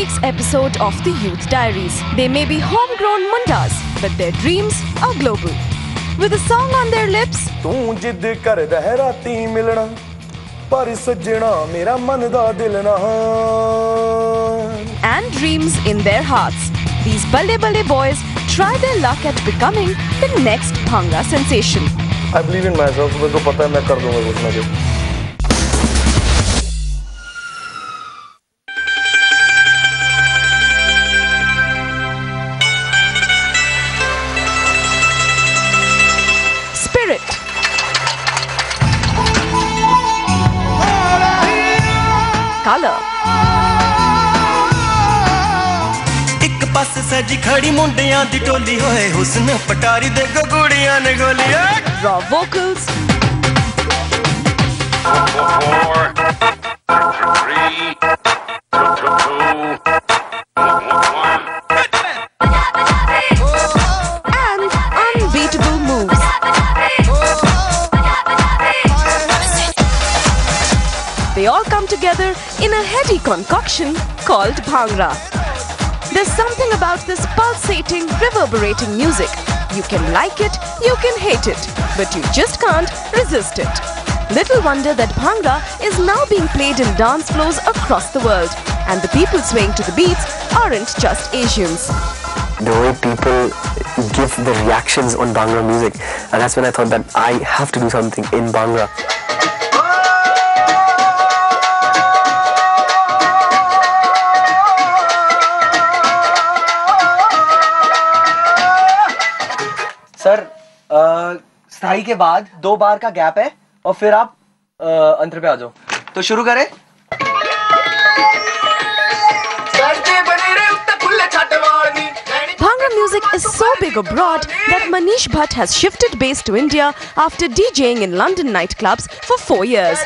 week's episode of the Youth Diaries. They may be homegrown mundas, but their dreams are global. With a song on their lips, तू जिद करदा है राती मिलना, पर सजना मेरा मन दा दिल ना, and dreams in their hearts, these Balle Balle boys try their luck at becoming the next Bhangra sensation. I believe in myself. मेरे को पता है मैं कर दूँगा कुछ ना कुछ. Color. एक पास सजी खड़ी मुंडियां दी टोली होए हुस्न पटारी दे गुड़ियां ने गोलियां. Raw vocals. 4 3 2 And unbeatable moves. They all come together in a heady concoction called Bhangra. There's something about this pulsating, reverberating music. You can like it, you can hate it, but you just can't resist it. Little wonder that Bhangra is now being played in dance floors across the world, and the people swaying to the beats aren't just Asians. The way people give the reactions on Bhangra music, and that's when I thought that I have to do something in Bhangra. Sir, स्थाई के बाद 2 बार का gap है और फिर आप अंतर पे आ जाओ. तो शुरू करें. Bhangra music is so big abroad that Manish Bhatt has shifted base to India after DJing in London nightclubs for 4 years.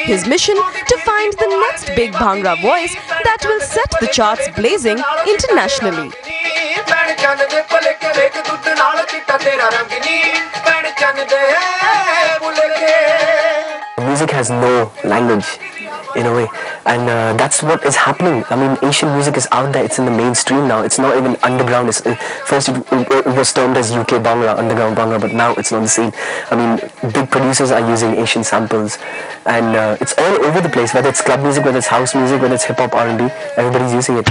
His mission to find the next big Bhangra voice that will set the charts blazing internationally. Music has no language in a way, and that's what is happening. I mean, Asian music is out there, it's in the mainstream now, it's not even underground. First it was termed as UK Bhangra, underground Bhangra, but now it's not the same. I mean, big producers are using Asian samples, and it's all over the place, whether it's club music, whether it's house music, whether it's hip-hop, R&B, everybody's using it.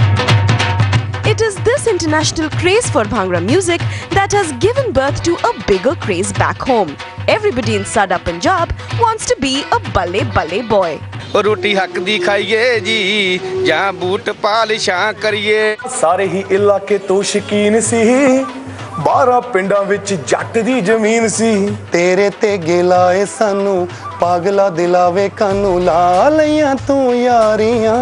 It is this international craze for Bhangra music that has given birth to a bigger craze back home. Everybody in Sada Punjab wants to be a Balle Balle boy. रोटी हक दी खाइए जी या boot पालिशां करिए. सारे ही इलाके तो शकीन सी, 12 पिंडां विच जट दी जमीन सी. तेरे ते गिलाए सानू पागला दिलावे कानू ला लियां तू Yaariyan.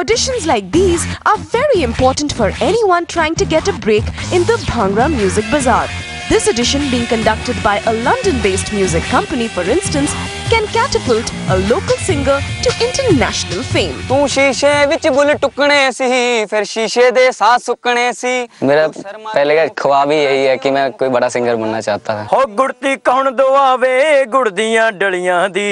Auditions like these are very important for anyone trying to get a break in the Bhangra music bazaar. This audition, being conducted by a London-based music company, for instance, can catapult a local singer to international fame. तू शीशे विच bull टुकने सी, फिर शीशे दे साथ सुकने सी. मेरा पहले का ख्वाब ही यही है कि मैं कोई बड़ा सिंगर बनना चाहता था. हो गुड़ती कौन दवावे गुड़दियां डलियां दी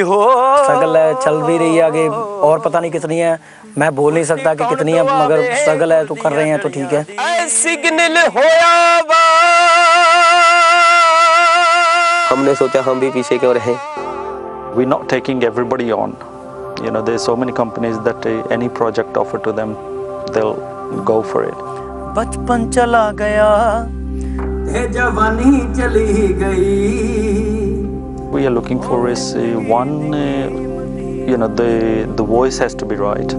हो. स्ट्रगल है, चल भी रही है आगे, और पता नहीं कितनी है. मैं बोल नहीं सकता कि कितनी है, मगर स्ट्रगल है तो कर रहे हैं तो ठीक है. सिग्नल होया वा. हमने सोचा हम भी पीछे क्यों रहे. We're not taking everybody on. You know, there's so many companies that any project offered to them, they'll go for it. बचपन चला गया, जवानी चली गई. We are looking for is one, you know, the voice has to be right.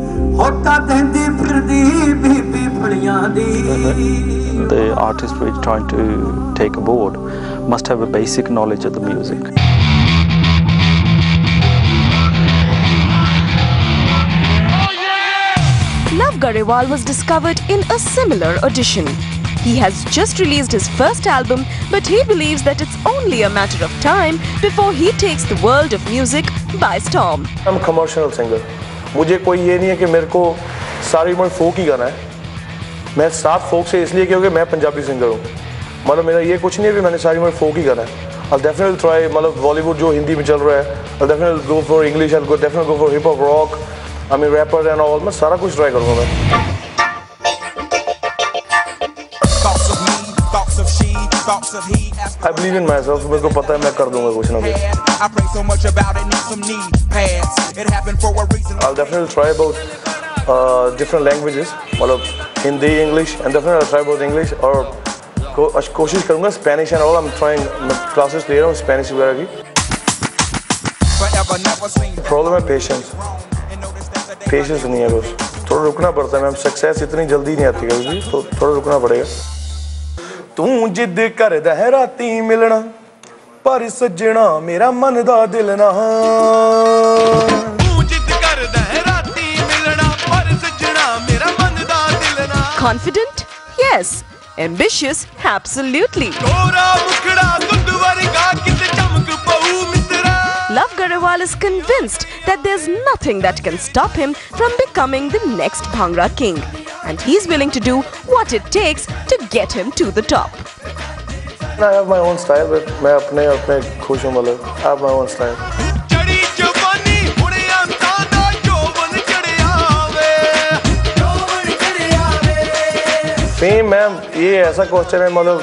होता देंदी फिरदी बीबी फड़ियां दी. The artist we're trying to take aboard must have a basic knowledge of the music. Love Garewal was discovered in a similar audition. He has just released his first album, but he believes that it's only a matter of time before he takes the world of music by storm. I'm a commercial singer. मुझे कोई ये नहीं है कि मेरे को सारी उम्र फोक ही गाना है. मैं साथ फोक से इसलिए क्योंकि मैं पंजाबी सिंगर हूँ. मतलब मेरा ये कुछ नहीं है कि मैंने सारी उम्र फोक ही करा है। I'll definitely try, मतलब बॉलीवुड जो हिंदी में चल रहा है, I'll definitely go for English, I'll definitely go for hip hop, rock, I mean rapper and all, मैं सारा कुछ ट्राई करूँगा मैं। I believe in myself, मेरे को पता है मैं कर दूँगा कुछ ना कुछ। I'll definitely try about different languages, मतलब Hindi, English, and definitely I'll try about English और कोशिश करूँगा Spanish and all. I'm trying, मैं क्लासेस ले रहा हूँ स्पेनिश वगैरह की। प्रॉब्लम है पेशेंस नहीं है बस, थोड़ा रुकना पड़ता है मैम। सक्सेस इतनी जल्दी नहीं आती कभी भी, तो थोड़ा रुकना पड़ेगा। तू जिद करदा है राती मिलना, पर सज्जना मेरा मन दा दिल ना। तू जिद करदा है राती मिलना, पर सज्जना मेरा मन दा दिल ना। Confident? Yes. Ambitious? Absolutely. Love Garewal is convinced that there's nothing that can stop him from becoming the next Bhangra king, and he's willing to do what it takes to get him to the top. I have my own style, but मैं अपने खुश हूँ, मतलब I have my own style. Fame ma'am, ये ऐसा question है, मतलब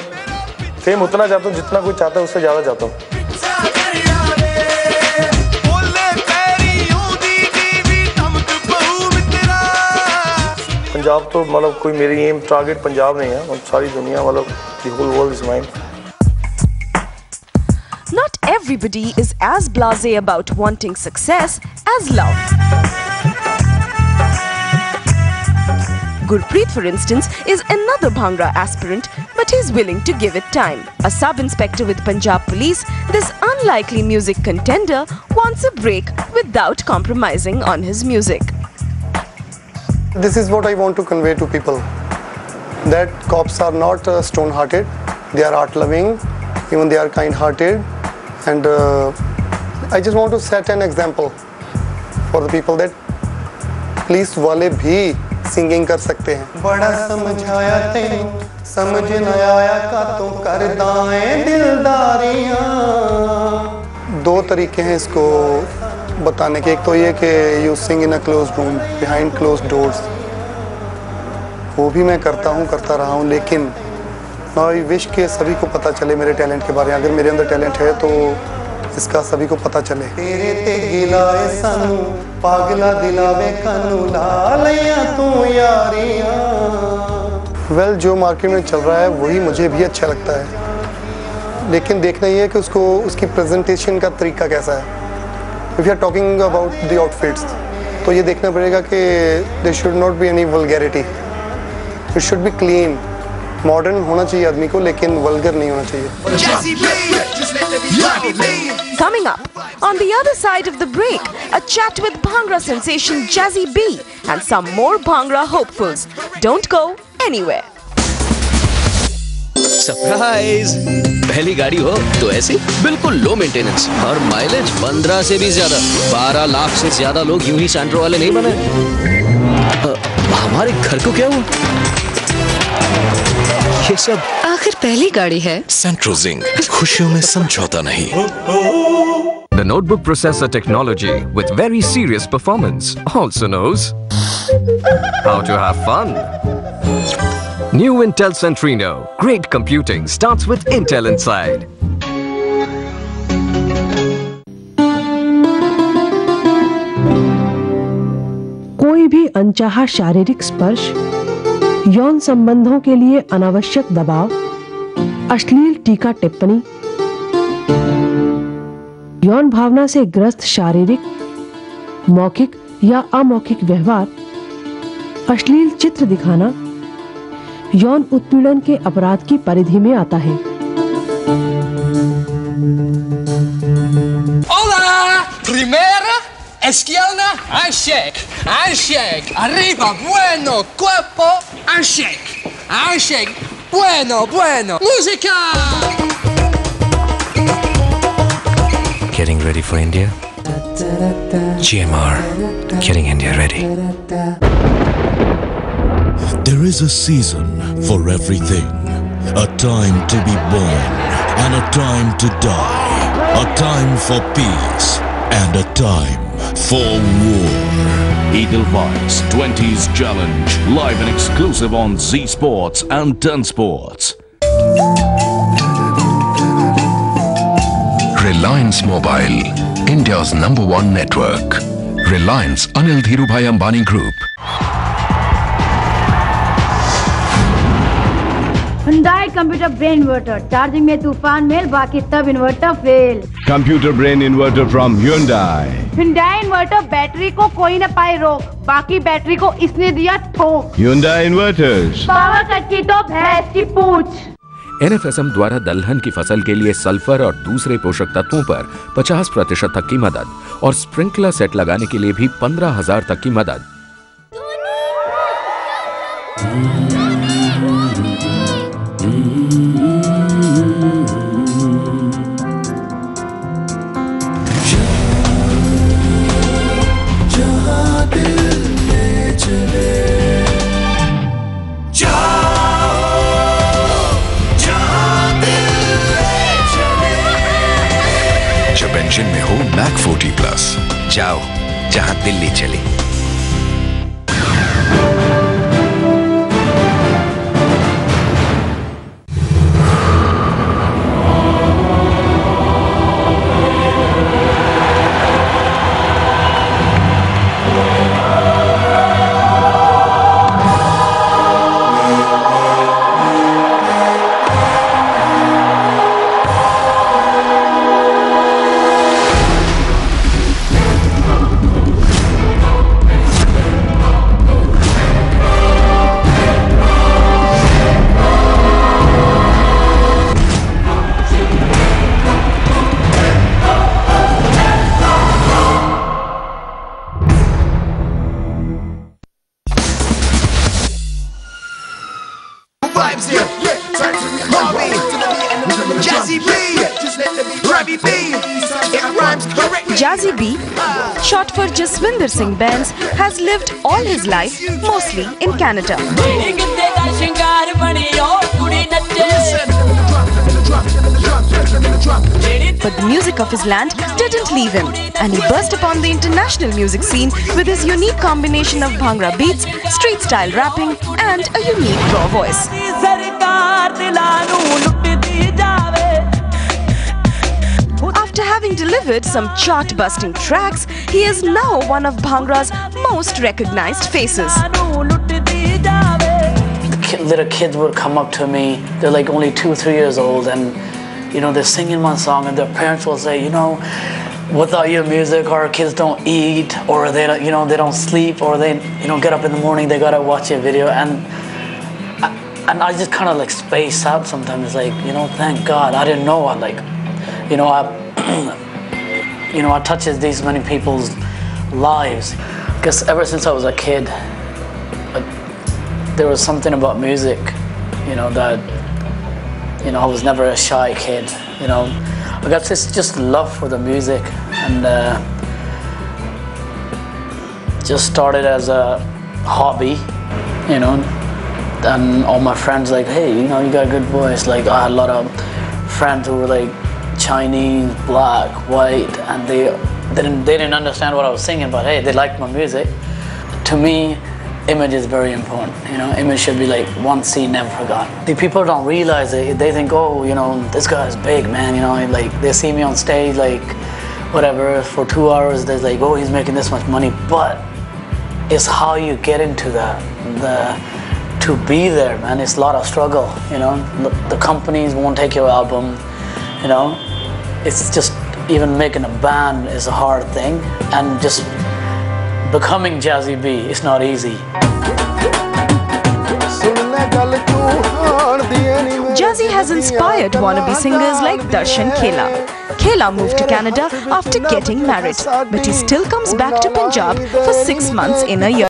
fame उतना चाहता हूँ जितना कोई चाहता है, उससे ज़्यादा चाहता हूँ। पंजाब तो मतलब कोई मेरी एम टारगेट पंजाब नहीं है, सारी दुनिया, मतलब the whole world is mine. Not everybody is as blasé about wanting success as love. Gurpreet, for instance, is another Bhangra aspirant, but he's willing to give it time. A sub-inspector with Punjab Police, this unlikely music contender wants a break without compromising on his music. This is what I want to convey to people, that cops are not stone-hearted, they are art-loving, even they are kind-hearted, and I just want to set an example for the people that police वाले भी singing कर सकते हैं। बड़ा समझाया तेनू समझ न आया का तो करदाएं दिलदारियां। दो तरीके हैं इसको बताने के, एक तो ये कि you sing in a closed room behind closed doors, वो भी मैं करता रहा हूँ, लेकिन आई विश के सभी को पता चले मेरे टैलेंट के बारे में। अगर मेरे अंदर टैलेंट है तो इसका सभी को पता चले। तेरे ते गिलाए सानू पागला दिलावे कानू लालियां तू यारियां। वेल, जो मार्केट में चल रहा है वही मुझे भी अच्छा लगता है, लेकिन देखना ये है कि उसको उसकी प्रेजेंटेशन का तरीका कैसा है। If you are talking about the outfits, तो ये देखना पड़ेगा कि there should not be any vulgarity, it should be clean. Modern होना चाहिए आदमी को, लेकिन वल्गर नहीं होना चाहिए। Coming up, on the other side of the break, a chat with Bhangra sensation Jazzy B and some more Bhangra hopefuls. Don't go anywhere. Surprise! पहली गाड़ी हो तो ऐसी बिल्कुल लो मेंटेनेंस और माइलेज 15 से भी ज्यादा। 12 लाख से ज्यादा लोग यूं ही सैंट्रो वाले नहीं बने। हमारे घर को क्या हुआ? ये सब आखिर पहली गाड़ी है। सेंट्रोजिंग, खुशियों में समझौता नहीं। The notebook processor technology with very serious performance also knows how to have fun. New Intel Centrino. Great computing starts with Intel inside. कोई भी अनचाहा शारीरिक स्पर्श, यौन संबंधों के लिए अनावश्यक दबाव, अश्लील टीका टिप्पणी, यौन भावना से ग्रस्त शारीरिक, मौखिक या अमौखिक व्यवहार, अश्लील चित्र दिखाना यौन उत्पीड़न के अपराध की परिधि में आता है। Hola, primera, izquierda, handshake, handshake, arriba, bueno, cuerpo, handshake, handshake, bueno, bueno, música. Getting ready for India? GMR, getting India ready. There is a season for everything. A time to be born and a time to die. A time for peace and a time for war. Edelweiss 20s Challenge, live and exclusive on Z Sports and Ten Sports. Reliance Mobile, India's #1 network. Reliance Anil Dhirubhai Ambani Group. Hyundai Computer Brain Inverter, charging में तूफान mail, बाकी तब inverter fail. Computer Brain Inverter from Hyundai. Hyundai inverter battery को कोई न पाए रोक, बाकी बैटरी को इसने दिया ठोक। Hyundai Inverters. पावर कट की तो भैंस की पूछ। NFSM द्वारा दलहन की फसल के लिए सल्फर और दूसरे पोषक तत्वों पर 50% तक की मदद और स्प्रिंकलर सेट लगाने के लिए भी 15,000 तक की मदद। जब इंजन में हो मैक 40+, जाओ जहां दिल्ली चले। Jazzy B, short for Jaswinder Singh Bains, has lived all his life mostly in Canada. But the music of his land didn't leave him, and he burst upon the international music scene with his unique combination of Bhangra beats, street style rapping, and a unique raw voice. After having delivered some chart-busting tracks, he is now one of Bhangra's most recognized faces. Little kids would come up to me, they're like only 2-3 years old, and you know, they're singing one song and their parents will say, you know, without your music our kids don't eat, or they don't, you know, they don't sleep, or they, you know, get up in the morning, they gotta watch your video. And I just kind of like space out sometimes, like, you know, thank God, I didn't know, you know, I touches these many people's lives. Because ever since I was a kid, there was something about music, you know, that, you know, I was never a shy kid, you know. I got this just love for the music, and just started as a hobby, you know. And all my friends like, hey, you know, you got a good voice. Like, I had a lot of friends who were like Chinese, black, white, and they didn't understand what I was singing, but hey, they liked my music. To me, image is very important, you know. Image should be like once seen, never forgotten. The people don't realize it. They think, oh, you know, this guy's big, man, you know, like they see me on stage, like whatever, for 2 hours, they're like, oh, he's making this much money. But it's how you get into to be there, man. It's a lot of struggle, you know. The companies won't take your album, you know. It's just, even making a band is a hard thing, and just becoming Jazzy B, it's not easy. Jazzy has inspired wannabe singers like Darshan Khela. Khela moved to Canada after getting married, but he still comes back to Punjab for 6 months in a year.